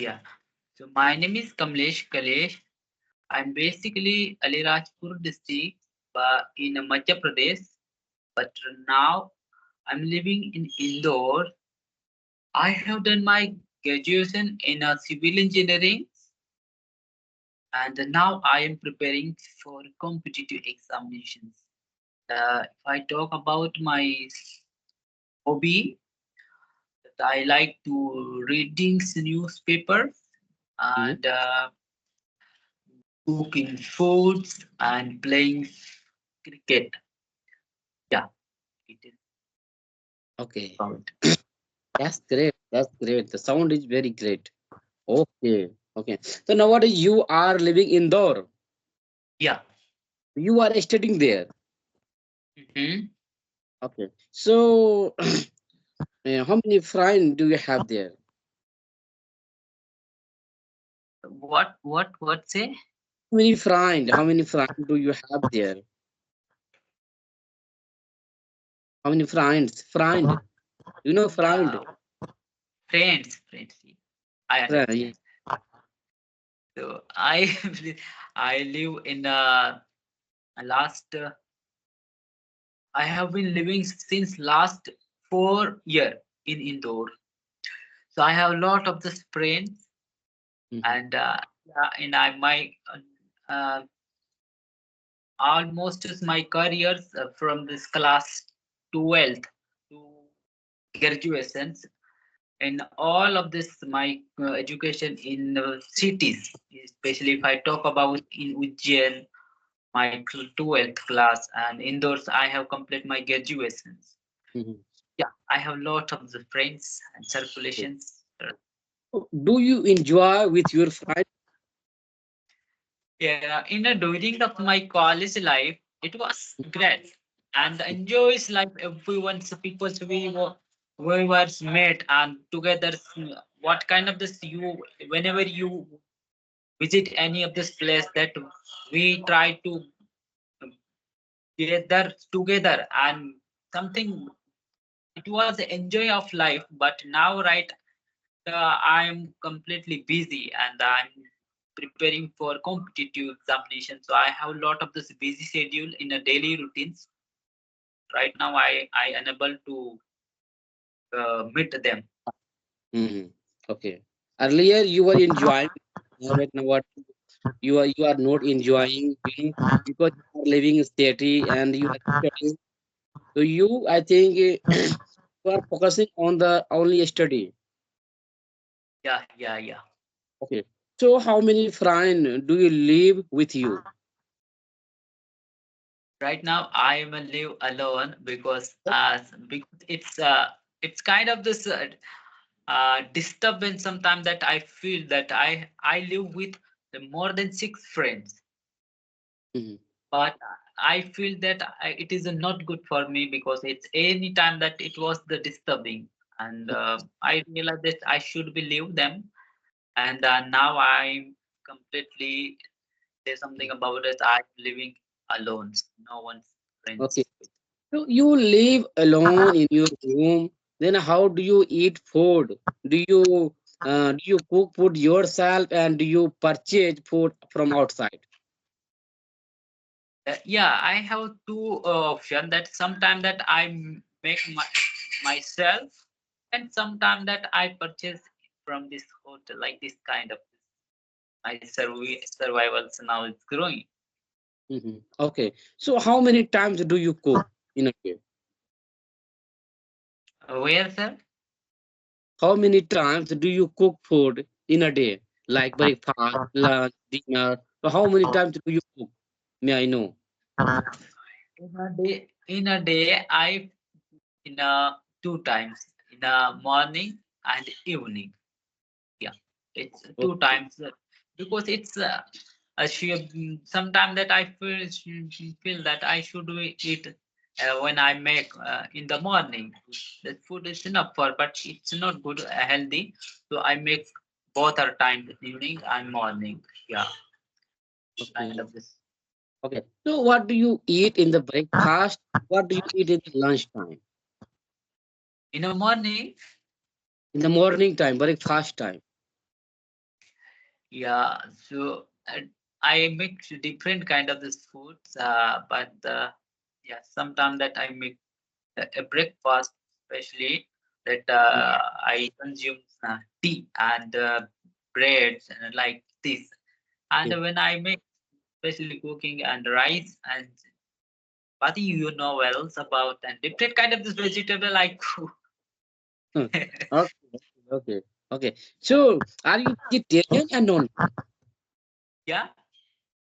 Yeah. So my name is Kamlesh Kalesh. I'm basically Alirajpur district, but in Madhya Pradesh. But now I'm living in Indore. I have done my graduation in civil engineering, and now I am preparing for competitive examinations. If I talk about my hobby, that I like to reading newspapers Hmm. and cooking foods and playing cricket. Yeah, it is Okay, about. that's great. That's great. The sound is very great. Okay, okay. So now what is you are living indoor? Yeah. You are studying there. Hmm. Okay. So how many friends do you have there? What say? How many friends? How many friends do you have there? How many friends? Friend. You know friend. Yeah, friends. I Friend. Yeah. understand. So I I live in last. I have been living since last 4 year in Indore. So I have a lot of this friends, Mhm. and yeah, and I my uh, almost is my careers from this class 12th to graduations. In all of this, my education in cities, especially if I talk about in Ujjain, my 12th class, and indoors, I have completed my graduations. Mhm. Yeah, I have a lot of the friends and circulations. So, do you enjoy with your friends? Yeah, in the during of my college life, it was great and enjoys like everyone's people we were met and together. What kind of this you whenever you visit any of this place that we try to gather together and something. It was the enjoy of life, but now right I'm completely busy and I'm preparing for competitive examination. So I have a lot of this busy schedule in a daily routines. Right now, I unable to meet them. Mhm. Okay. Earlier you were enjoying, but now what you are not enjoying, because you are living in city and you are studying. So you, I think, you are focusing on the only study. Yeah. Okay. So how many friends do you live with you? Right now, I am a live alone because it's kind of this disturbance sometimes that I feel that I live with more than 6 friends, Mhm. but I feel that it is not good for me because it's any time that it was the disturbing, and I realized that I should be leave them, and now I'm completely say something about it. I'm living alone, no one's Okay. friends. So you live alone in your room. Then how do you eat food? Do you cook food yourself and do you purchase food from outside? Yeah, I have two options that sometimes that make myself, and sometimes that I purchase from this hotel, like this kind of my survivals now is growing. Mhm. Okay. So how many times do you cook in a day? Where, sir? How many times do you cook food in a day? Like breakfast, lunch, dinner. So how many times do you cook? May I know? In a day, I in a two times in a morning and evening. Yeah, it's two Okay. times because it's sometimes that I feel that I should eat when I make in the morning. The food is enough for, but it's not good healthy. So I make both are times evening and morning. Yeah, kind Okay. of this. Okay. So what do you eat in the breakfast? What do you eat in the lunchtime? In the morning, In the morning time, breakfast time. Yeah, so I make different kind of this foods, but yeah, sometimes that I make a breakfast, especially that I consume tea and breads and like this. And Okay. when I make especially cooking and rice and what you know else about and different kind of this vegetable I cook. Hmm. Okay. Okay. Okay. So, are you vegetarian and non? Yeah,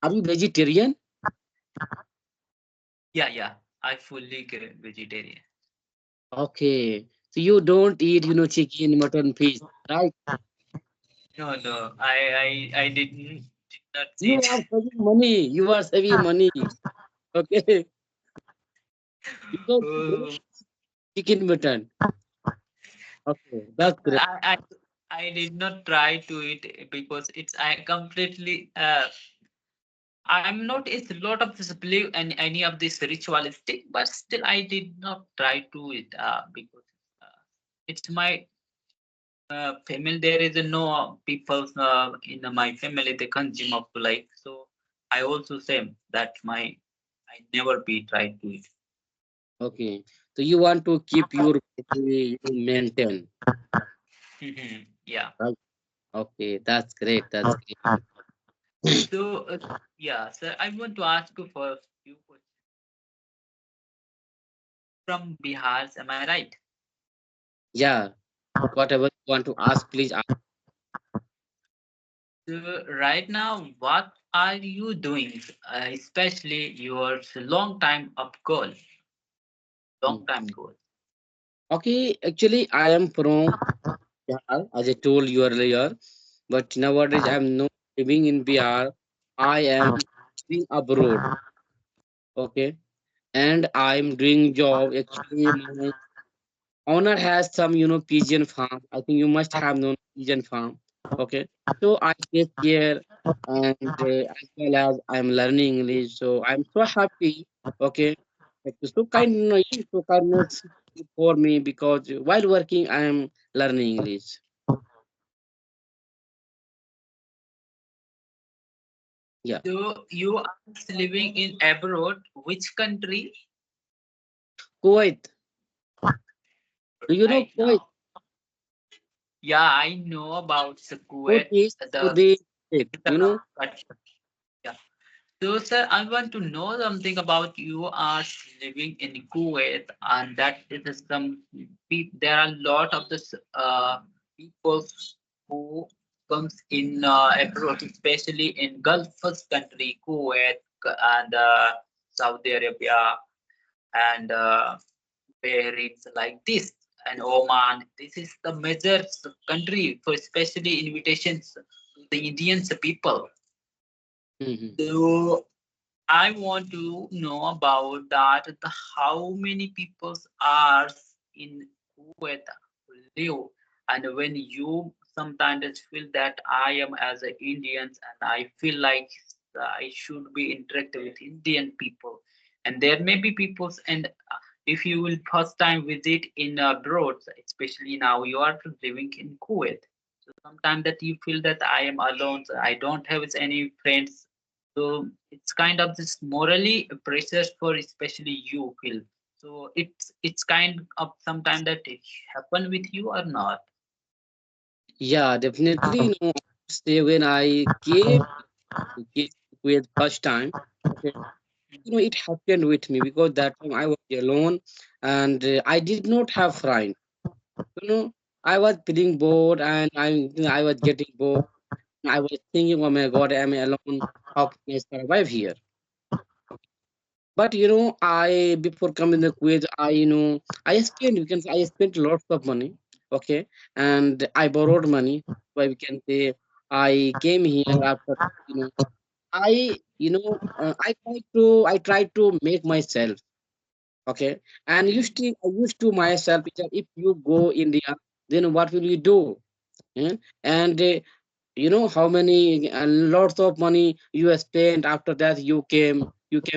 Are you vegetarian? yeah. I fully vegetarian. Okay. So you don't eat, chicken, mutton, fish, right? No, I did not You eat. are saving money. You are saving money. Okay. Because you don't Oh, chicken, mutton. Okay. That's great. I did not try to eat because it's I completely I'm not it's a lot of this believe in any of this ritualistic, but still I did not try to it because it's my family. There is no people in my family they consume of like so. I also same that my I never be tried to it. Okay. So you want to keep your body maintain, Yeah. right? Okay. That's great. That's great. So yeah, sir, I want to ask you first few questions from Bihar. Am I right? Yeah. Whatever you want to ask, please ask. So right now, what are you doing? Especially your long time up goal, long Hmm. time goal. Okay. Actually, I am from Bihar, as I told you earlier. But nowadays, I'm not living in Bihar. I am living abroad. Okay. And I'm doing job. Actually, my owner has some, pigeon farm. I think you must have known pigeon farm. Okay. So I take care and as well as I'm learning English. So I'm so happy. Okay. So kindness for me because while working, I am learning English. Yeah. So you are living in abroad. Which country Kuwait. Do you know right Kuwait? now? Yeah, I know about the Kuwait. Southeast, The Southeast state, you know? yeah. So, sir, I want to know something about you are living in Kuwait, and that is some there are a lot of this people who comes in abroad, especially in Gulf country, Kuwait and Saudi Arabia and Bahrain, like this, and Oman. This is the major country for especially invitations to the Indian people. Mhm. So I want to know about that. How many people are in Kuwait live, and when you sometimes feel that I am as an Indian and I feel like I should be interacting with Indian people, and there may be peoples and if you will first time visit in abroad, especially now you are living in Kuwait. So sometimes that you feel that I am alone, so I don't have any friends, so it's kind of this morally pressure for especially you feel. So it's kind of sometime that it happen with you or not. Yeah, definitely. Say when I came to Kuwait first time, okay, it happened with me because that time I was alone and I did not have friend. You know, I was feeling bored and I was getting bored. I was thinking, oh my God, I'm alone. How can I survive here? But I before coming to Kuwait, I spent lots of money, okay, and I borrowed money. Why we can say I came here after you know I tried to make myself, okay, and used to myself that if you go India, then what will you do? Eh? And how many lots of money you spent after that you came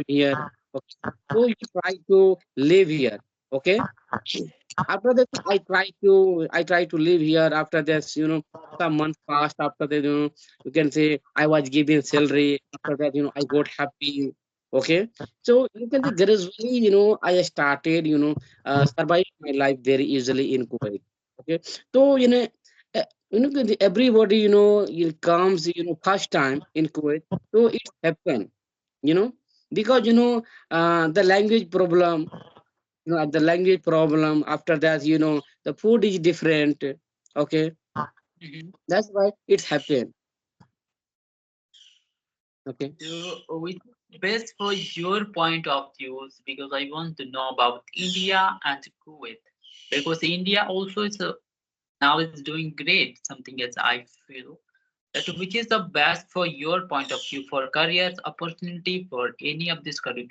here, okay, so you try to live here, okay, After that, I try to live here. After that, some months passed. After that, you can say I was given salary. After that, I got happy. Okay, so you can say gradually, I started, survive my life very easily in Kuwait. Okay, so everybody, it comes, first time in Kuwait, so it happened, because the language problem, the language problem. After that, the food is different. Okay, Mhm. that's why it's happened. Okay. So, which is best for your point of views? Because I want to know about India and Kuwait. Because India also is now is doing great. Something as I feel that which is the best for your point of view for careers opportunity for any of this career.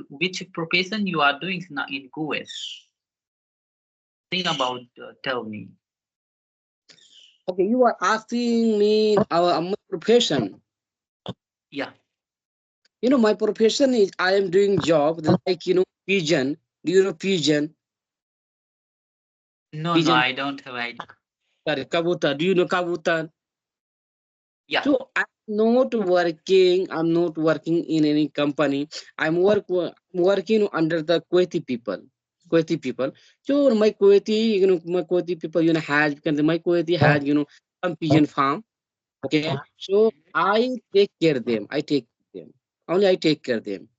Which profession you are doing now in Kuwait? Think about. Tell me. Okay, you are asking me our my profession. Yeah. My profession is I am doing job like pigeon. Do you know pigeon? No, no, Pigeon. I don't have idea. Sorry, kabutar. Do you know kabutar? Yeah. So I'm not working. I'm not working in any company. I'm working under the Kuwaiti people. Kuwaiti people. So my Kuwaiti people, has because my Kuwaiti has some pigeon farm. Okay. So I take care them. I take them. Only I take care them.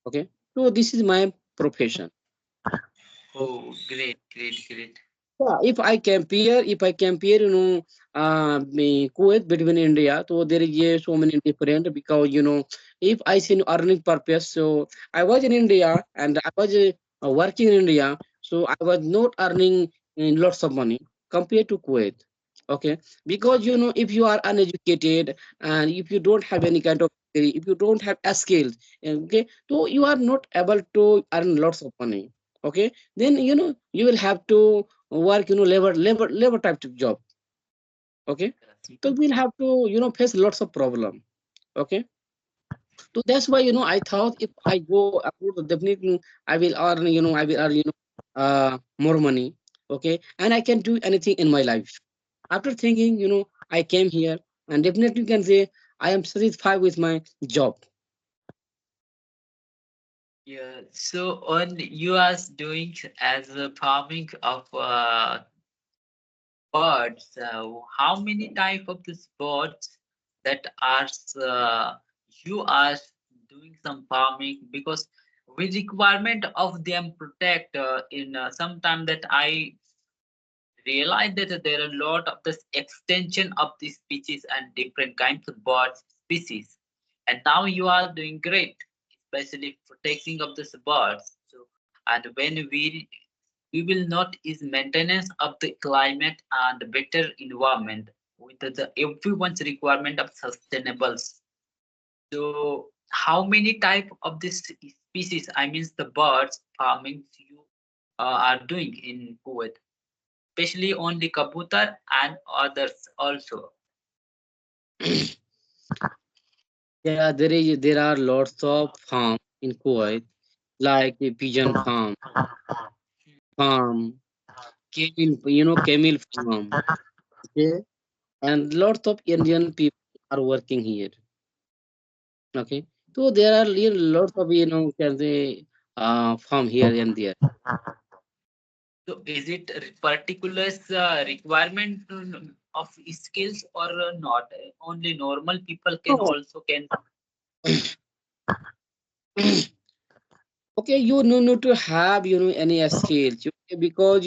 Okay. So this is my profession. Oh, great, great, great. Yeah, if I compare, Kuwait between India, so there is so many different because if I see earning purpose, so I was in India and I was working in India, so I was not earning lots of money compared to Kuwait. Okay, because if you are uneducated and if you don't have any kind of degree, if you don't have a skill, okay, so you are not able to earn lots of money. Okay, then you will have to work labor type of job. Okay, Yes. so we'll have to face lots of problem. Okay, so that's why I thought if I go abroad, definitely I will earn more money. Okay, and I can do anything in my life. After thinking, I came here, and definitely can say I am satisfied with my job. Yeah. So on you are doing as a farming of birds. How many type of these birds that are you are doing some farming because with requirement of them protect in some time that I realize that there are a lot of this extension of the species and different kinds of birds species. And now you are doing great, especially protecting of these birds. So, and when we will not is maintenance of the climate and better environment with the everyone's requirement of sustainables. So how many type of this species, I mean the birds farming you are doing in Kuwait? Especially on the kabutar and others also. Yeah, there are lots of farm in Kuwait, like a pigeon farm, camel farm. Okay, and lots of Indian people are working here. Okay, so there are lots of can say farm here and there. So is it a particular requirement of skills or not? Only normal people can No. also can. Okay, you no need to have any skills because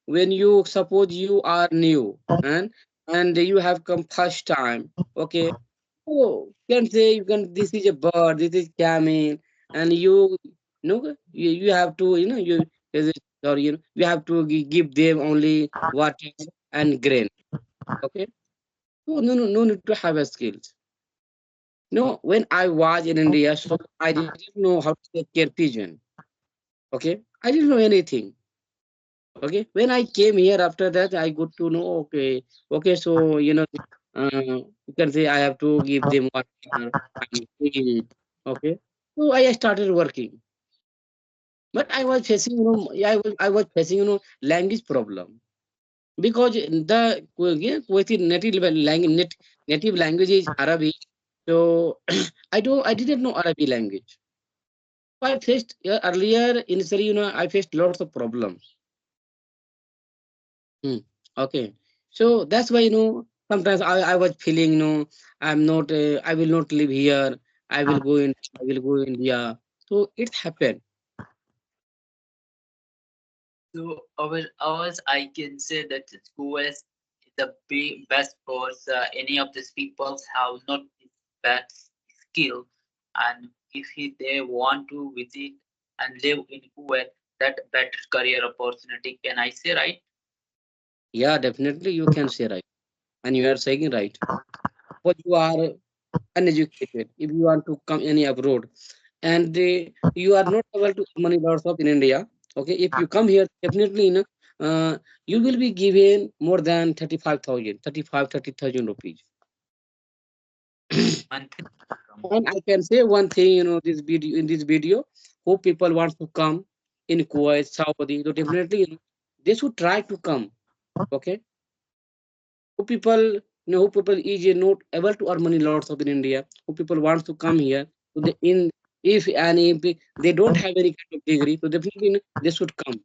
when you suppose you are new and you have come first time. Okay, oh, you can say you can this is a bird, this is camel, and you have to is it- or you have to give them only water and grain. Okay, so no need to have a skills. No, when I was in India, so I didn't know how to take care pigeon. Okay, I didn't know anything. Okay, when I came here after that, I got to know. Okay, so you can say I have to give them water and feed. Okay, so I started working. But I was facing, I was facing, language problem because the Kuwaiti native language is Arabic. So I didn't know Arabic language. So I faced earlier initially, I faced lots of problems. Hmm. Okay. So that's why, sometimes I was feeling, I'm not, I will not live here. I will go India. So it happened. So ours, I can say that school is the best for any of these people have not that skill, and if they want to visit and live in Kuwait, that better career opportunity. Can I say right? Yeah, definitely you can say right. And you are saying right. But you are uneducated if you want to come any abroad and you are not able to earn money lots of in India. Okay, if you come here, definitely, you will be given more than 30,000 rupees. Monthly income. And I can say one thing, this video, who people want to come in Kuwait, Saudi, so definitely, they should try to come. Okay, who people is not able to earn money lots of in India, who people wants to come here. So they in if and if they don't have any kind of degree, so definitely, they should come.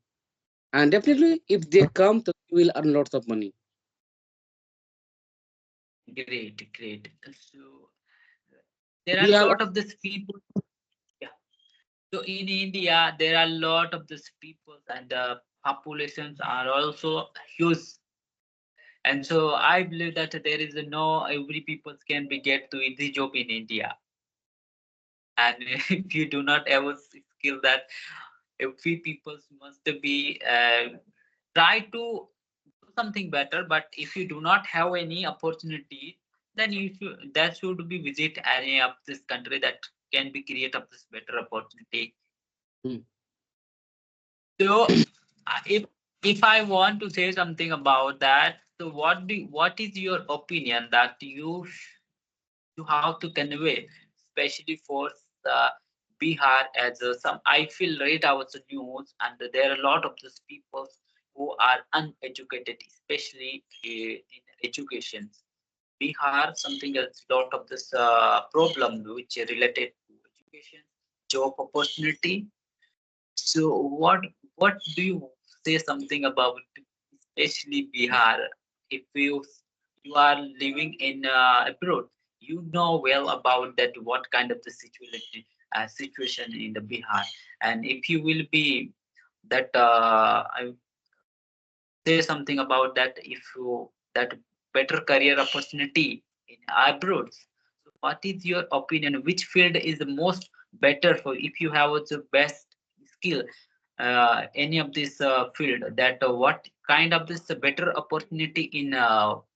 And definitely, if they come, so they will earn lots of money. Great, great. So there Do are you a have? lot of these people. Yeah. So in India, there are a lot of these people, and the populations are also huge. And so I believe that there is no every people can be get to easy job in India. And if you do not have a skill that every people must be try to do something better. But if you do not have any opportunity, then should be visit any of this country that can be create of this better opportunity. Hmm. So if I want to say something about that, so what is your opinion that you have to convey, especially for the Bihar as some I feel read out the news and there are a lot of these people who are uneducated, especially in education. Bihar something else lot of this problem which are related to education, job opportunity. So what do you say something about especially Bihar? If you are living in abroad, you know well about that what kind of the situation in the Bihar, and if you will be that I say something about that if you that better career opportunity in abroad. So what is your opinion? Which field is the most better for if you have the best skill? Any of this field that what kind of this better opportunity in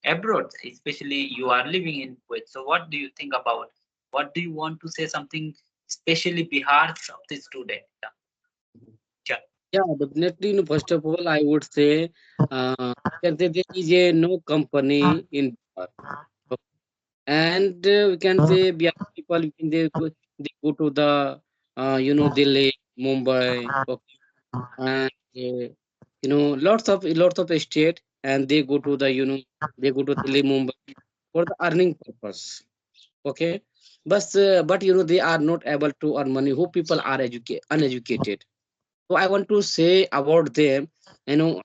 abroad, especially you are living in Kuwait. So what do you think about? What do you want to say something, especially Bihar of this student? Yeah. Yeah, definitely. First of all, I would say, can say there is a no company in Bihar. Okay. And we can say Bihar people, when they go to the, Delhi, Mumbai, okay, and lots of state, and they go to the, they go to Delhi, Mumbai for the earning purpose. Okay, but they are not able to earn money. Who people are uneducated. So I want to say about them, you know,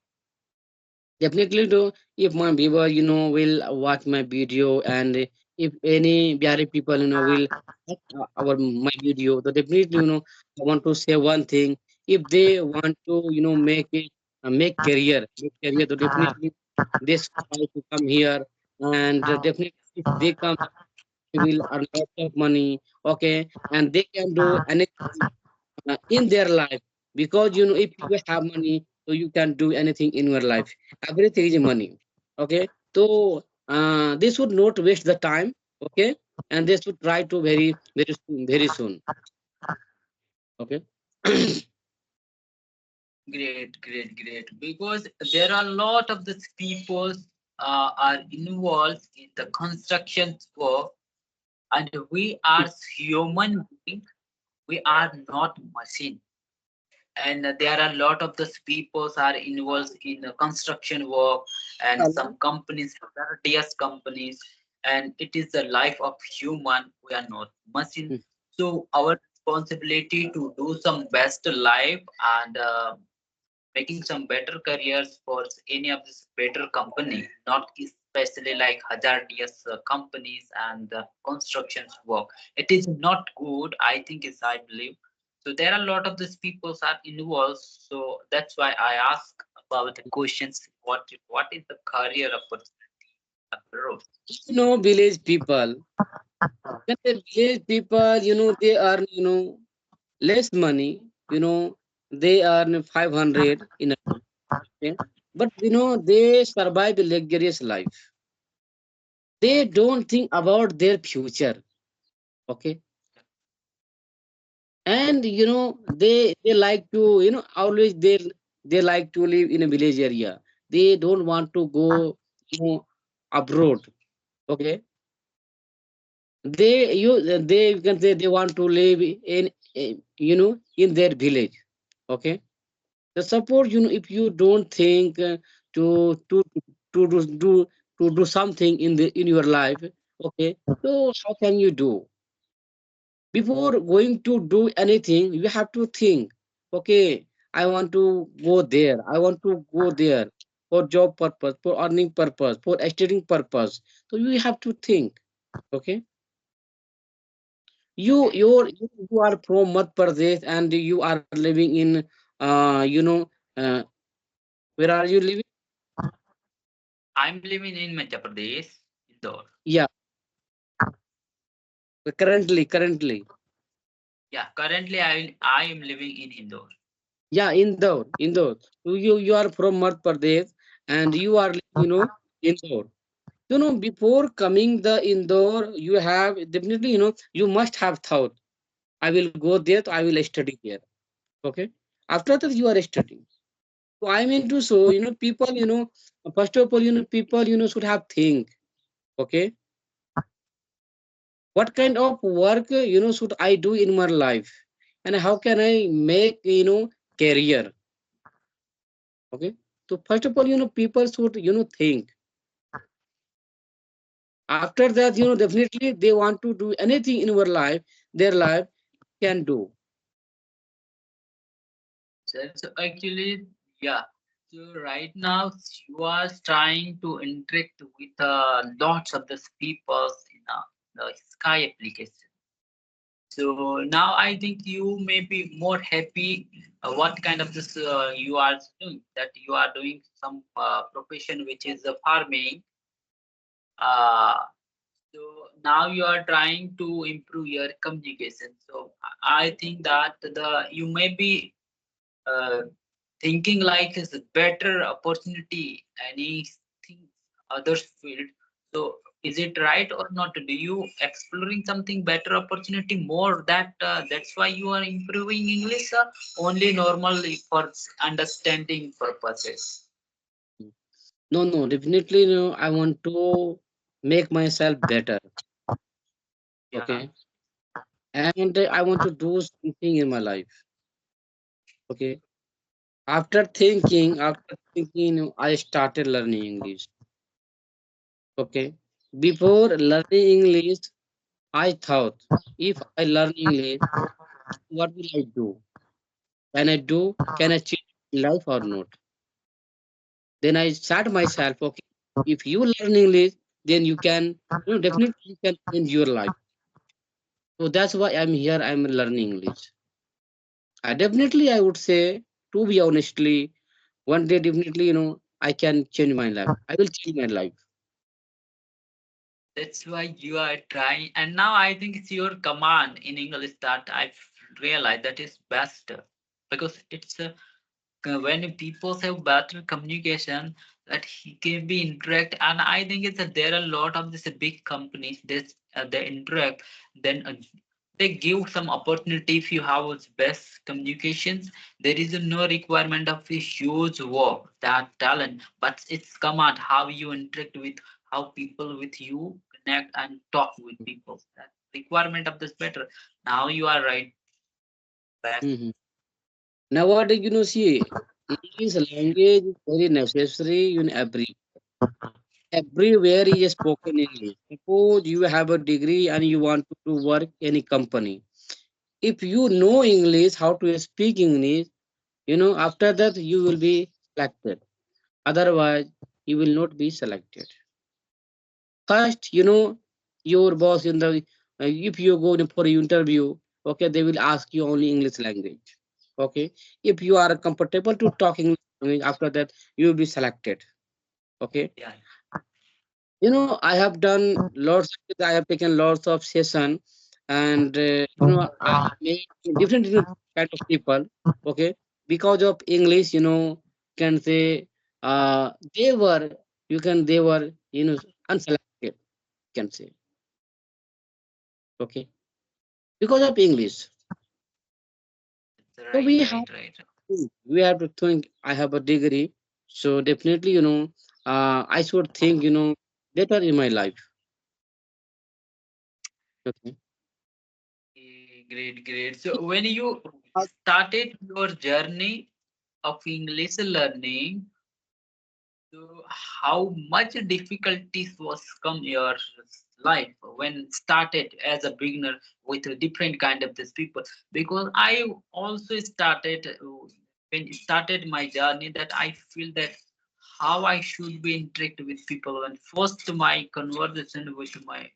definitely do if my viewer, will watch my video and if any Bihari people, will watch my video, so definitely, I want to say one thing. If they want to, make career, so definitely they should try to come here and definitely if they come, they will earn lots of money, okay, and they can do anything in their life because if you have money so you can do anything in your life. Everything is money. Okay, so they should not waste the time. Okay, and they should try to very soon. Okay. Great, great, great. Because there are a lot of these people are involved in the construction work, and we are human being. We are not machine. and there are a lot of those people are involved in construction work, and Hello? some companies, various companies, and it is the life of human. We are not machine, Mm. so our responsibility to do some best life and making some better careers for any of this better company, not especially like hazardous companies and constructions work. It is not good, I think, is I believe. So there are a lot of these people are involved. So that's why I ask about the questions. What is the career opportunity abroad? Village people. When the village people, they earn, less money, they earn 500 in a day. But, they survive a luxurious life. They don't think about their future. Okay. And, they like to, always they like to live in a village area. They don't want to go, abroad. Okay. They you can say they want to live in their village. Okay. The support, if you don't think to to to do something in your life. Okay. So how can you do? Before going to do anything, you have to think. Okay, I want to go there, I want to go there for job purpose, for earning purpose, for studying purpose. So you have to think. Okay. You are from Madhya Pradesh and you are living in uh, where are you living? I'm living in Madhya Pradesh, Indore. Yeah, currently. Yeah, currently I am living in Indore. Yeah, Indore. So you are from Madhya Pradesh and you are living, Indore. Before coming the Indore, you have definitely, you must have thought, I will go there, so I will study there. Okay. After that, you are studying. So I mean to so, people, first of all, people, should have think. Okay. What kind of work, should I do in my life? And how can I make, career? Okay. So first of all, people should, think. After that, definitely they want to do anything in our life, their life can do. So actually, yeah. So right now you are trying to interact with lots of the people in the Sky application. So now I think you may be more happy. What kind of this you are doing? That you are doing some profession which is farming. Uh, so now you are trying to improve your communication. So I think that the you may be uh, thinking like is a better opportunity anything other field. So is it right or not? Do you exploring something better opportunity more that that's why you are improving English, only normally for understanding purposes? No, definitely, I want to make myself better. Yeah. Okay. And I want to do something in my life. Okay. After thinking, I started learning English. Okay. Before learning English, I thought, if I learn English, what will I do? Can I change my life or not? Then I start myself, okay, if you learn English, then you can, definitely you can change your life. So that's why I'm here, I'm learning English. I would say, to be honestly, one day definitely, I can change my life. I will change my life. That's why you are trying, and now I think it's your command in English that I've realized that is best, because it's when people have better communication, that he can be interact. And I think it's there are a lot of these big companies this they interact, then they give some opportunity. If you have its best communications, there is no requirement of a huge work that talent, but it's command how you interact with, how people with you connect and talk with people. That requirement of this better. Now you are right, best. Mhm. Nowadays, see, English language is very necessary in everywhere is spoken English. Suppose you have a degree and you want to work in a company. If you know English, how to speak English, after that you will be selected. Otherwise, you will not be selected. First, your boss if you go in for an interview, okay, they will ask you only English language. Okay, if you are comfortable to talk English language, after that you will be selected. Okay, Yeah. I have done I have taken lots of session, and I made different kind of people. Okay, because of English, can say they were they were unselected. Can say okay because of English. So Right, right, right. we have to think. I have a degree, so definitely I should think better in my life. Okay. Great, great. So when you started your journey of English learning, so how much difficulties was come your life when started as a beginner with a different kind of these people? Because I also started when it started my journey that I feel that how I should be interact with people. And first my conversation with my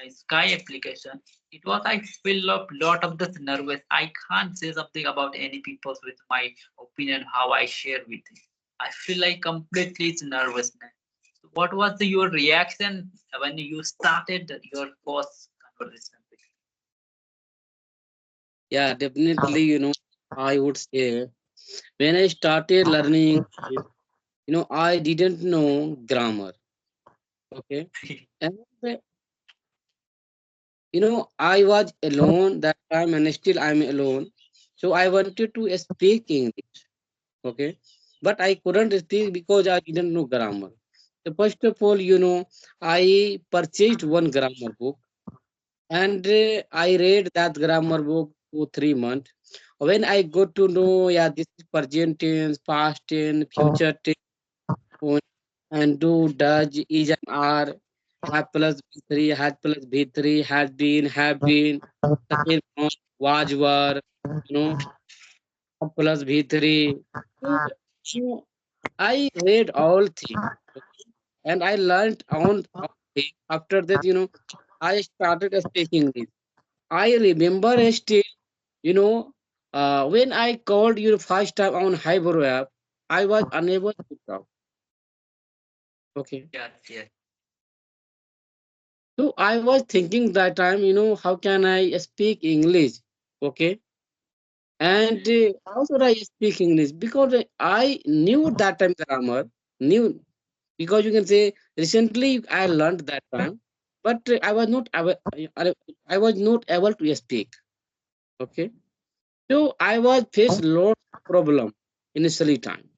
Sky application, it was I feel a lot of this nervous. I can't say something about any people with my opinion how I share with it. I feel like completely it's nervousness. So what was your reaction when you started your first conversation? Yeah, definitely. I would say when I started learning, I didn't know grammar. Okay, and I was alone that time, and still I'm alone. So I wanted to speak English. Okay, but I couldn't speak because I didn't know grammar. So first of all, I purchased one grammar book, and I read that grammar book for 3 months. When I got to know, yeah, this is present tense, past tense, future tense, on, and do, does, is, and are, have plus B3, had plus B3, has been, have been, second one, was, were, you know, have plus B3. So I read all things, okay, and I learned on all things. After that, I started speaking this. I remember still, you know, when I called you first time on Hyper app, I was unable to talk. Okay. Yes, yes. So I was thinking that time, how can I speak English? Okay. And how should I speak English? Because I knew that time grammar, knew because you can say recently I learned that time, but I was not able to speak. Okay. So I was faced lot of problem initially time.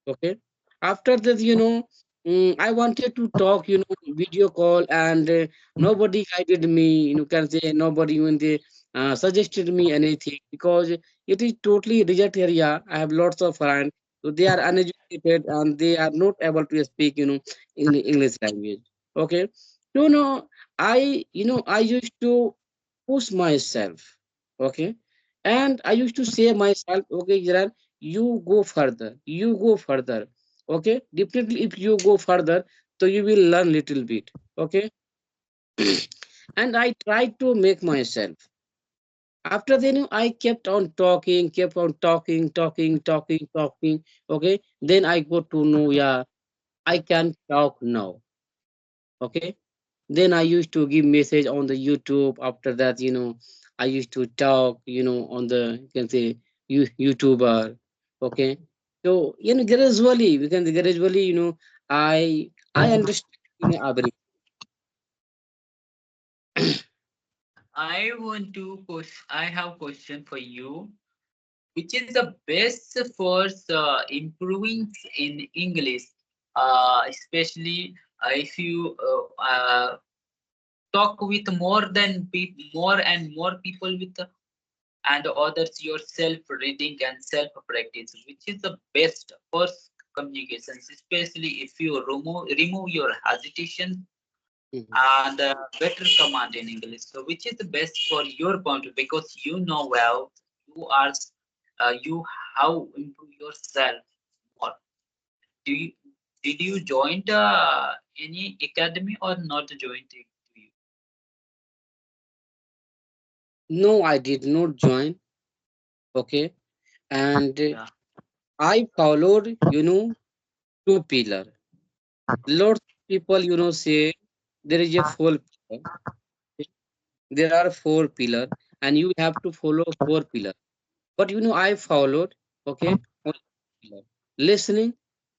Okay. After that, I wanted to talk, video call, and nobody guided me. Can say nobody when they suggested me anything because it is totally desert area. I have lots of friends, so they are uneducated and they are not able to speak, English language. Okay. So no, I used to push myself. Okay. And I used to say myself, okay, Gerard, you go further. Okay. Definitely if you go further, so you will learn little bit. Okay. And I tried to make myself. After then, I kept on talking, talking. Okay. Then I got to know, yeah, I can talk now. Okay. Then I used to give message on the YouTube. After that, I used to talk, on the you can say YouTuber. Okay. So gradually, we can say gradually, I understand everything. I have question for you. Which is the best for improving in English, especially if you talk with more and more people with and others your self reading and self practice, which is the best for communications, especially if you remove your hesitation Mhm. and better command in English. So, which is the best for your point of view, because you know well you are you how improve yourself more. Do you did you join any academy or not joined it? Do you? No, I did not join. Okay, and Yeah, I followed, two pillar. Lots of people, say there is a four pillar. There are four pillar, and you have to follow four pillar. But I followed, okay, only pillar. Listening,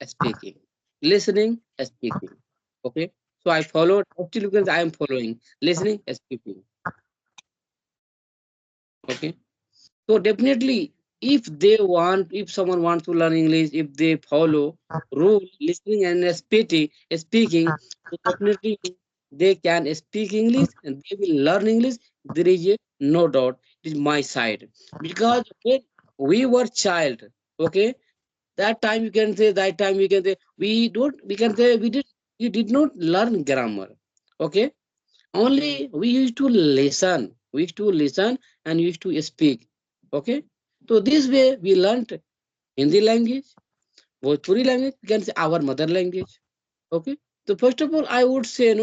speaking, listening, speaking. Okay, so I followed. Actually, because I am following listening, speaking. Okay, so definitely, if someone wants to learn English, if they follow rule, listening and speaking, so definitely they can speak English and they will learn English. There is no doubt. It is my side, because when we were child, okay, that time you can say, that time we can say, we can say we did not learn grammar. Okay, only we used to listen. We used to listen and we used to speak. Okay. So this way we learned Hindi language, Bhojpuri language, we can say our mother language. Okay. So first of all, I would say,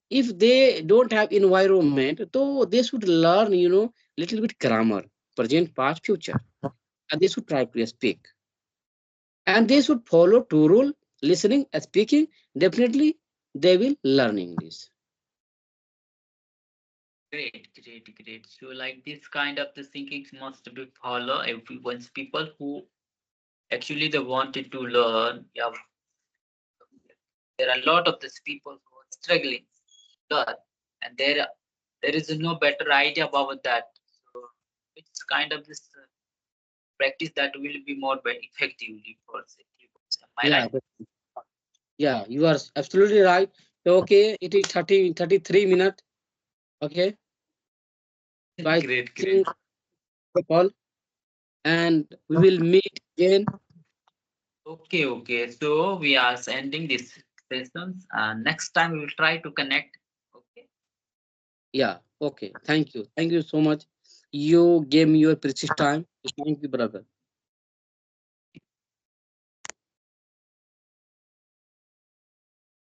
if they don't have environment, so they should learn, little bit grammar, present, past, future, and they should try to speak. And they should follow two rule: listening, speaking. Definitely, they will learn English. great, great, great. So like this kind of the thinking must be follow everyone's people who actually they wanted to learn. Yeah, there are a lot of these people who are struggling to learn, and there is no better idea about that. So it's kind of this practice that will be more effectively for safety. Am I Yeah. right? Yeah, you are absolutely right. So, okay, it is 33 minutes. Okay, so I Great, great. think the call and we will meet again. Okay, okay. So we are ending this sessions, and next time we will try to connect. Okay. Yeah, okay. Thank you. Thank you so much. You gave me your precious time. Thank you, brother.